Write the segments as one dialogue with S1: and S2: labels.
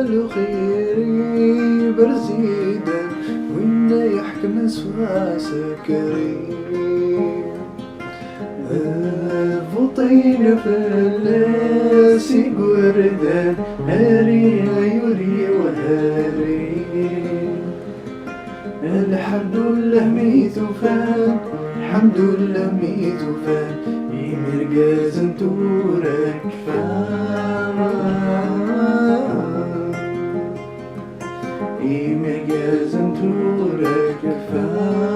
S1: والخير برزيدا وين يحكم سواس كريم فطين فلاس قردان هاري يوري وهاري الحمد لله ميتوفان الحمد لله ميتوفان يمرقاز انتورك فان يمرقاز انتورك فان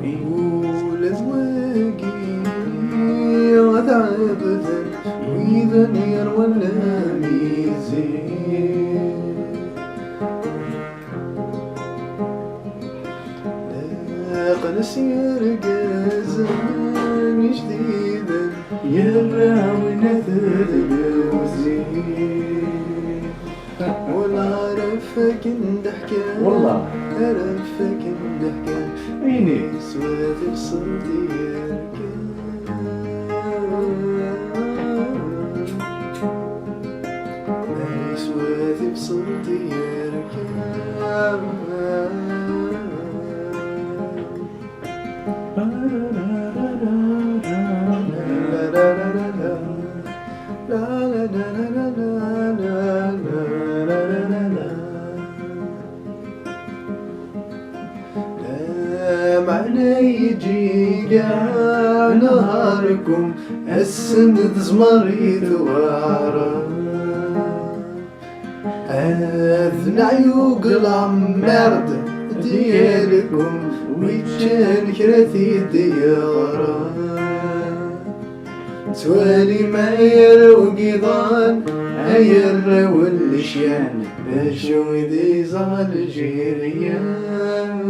S1: يقول ازواجي وذعبذا وإذا يروى اللاميزين لاقى نسير قازان جديدا يراوي نثر الوزين ولا عرفك ندحكان والله عرفك ندحكان عيني سواد بصوتي يركان سواد بصوتي يركان معنا يجي قاع نهاركم السند زمريد وعرا أذنع يوقلع مرد ديالكم ويتشان كراثي ديارا توالي ما يرو قيضان يرو الشيان باشو ذي زال جيريان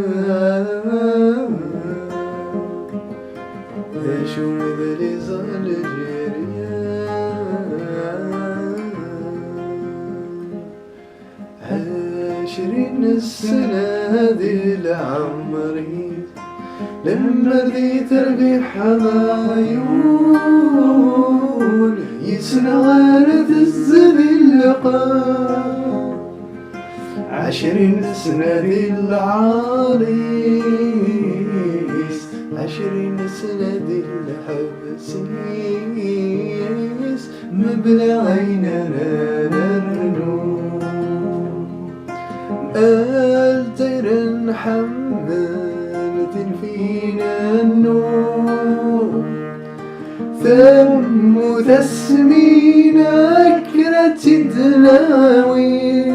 S1: باشو ذي زال جيريان 20 السنة هذي لعمري لما رديت ربيح ضايون يسنى غارت الزبي اللقاء 20 سنة ذي العريس 20 سنة ذي الحبسيس مبلغين نرنو الطير حملت فينا النور ثم تسمين أكرة الدلاوي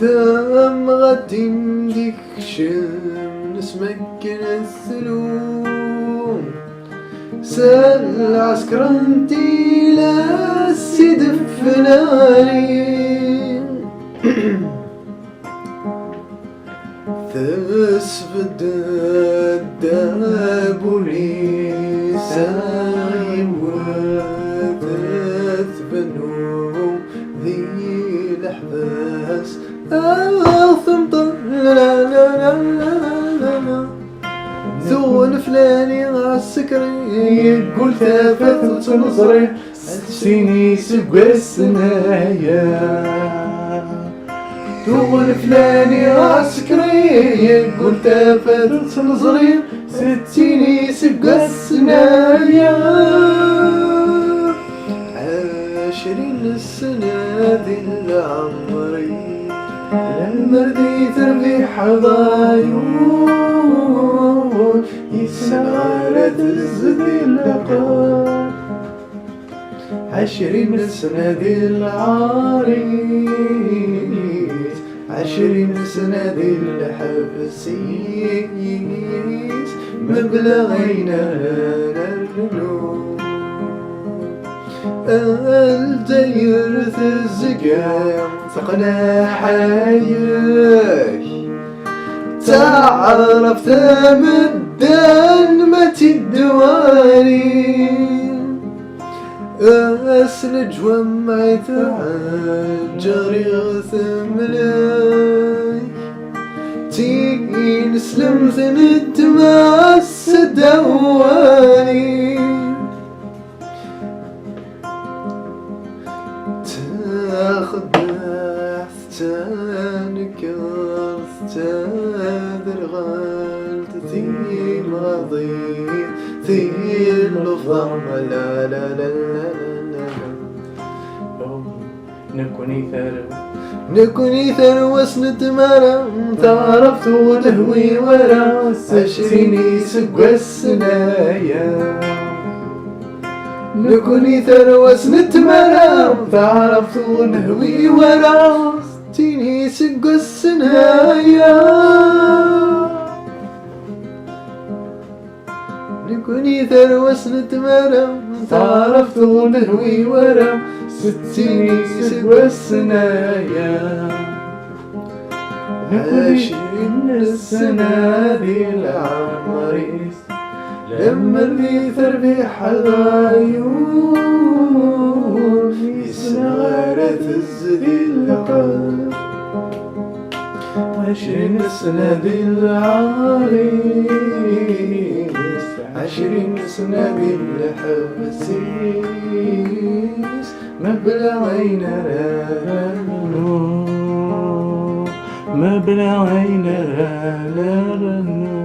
S1: ثم غد ديكشن اسمك الثلوم سال عسكرنتي لا السيد فلاني تسفد الدابولي سايم وتثبنو ذي الأحباس ثمطر لا لا لا لا لا لا ذو الفلاني عالسكري يقول ثافث وتنصري السيني سقى السنايا ذو الفلاني عالسكري يقول ثافث وتنصري ستيني سقى السنايا 20 السنة ذي العمري لما رديت ربيح ضايون يسعرت الزبي اللقاء 20 سنة ذي العريس 20 سنة ذي الحبسيس مبلغينا نرنو الدير الزقام ثقنا حياك تعرف تمدن ما تدواني أسلج ومعي جاري غثم لي تين سلمت نتماس دواني تاخذ تنكر تادر غلط ثيل غضي ثيل لفظة لا لا لا لا لا نكون إثر وسنة مرم تعرفت ولهوي ورا عشريني سقوى السنايا نكون إثر وسنة مرم تعرفت ولهوي ورا عشريني سقوى السنايا نكون إثر وسنة مرم تعرفت ولهوي ورا ستيني سقوى السنايا عشرين السنة ذي العمريس لما البيثر بحضايون يسنغرة الزدي العقل عشرين السنة ذي العريس عشرين سنة بالحبسيس مبلغين رانو مبلغين رانو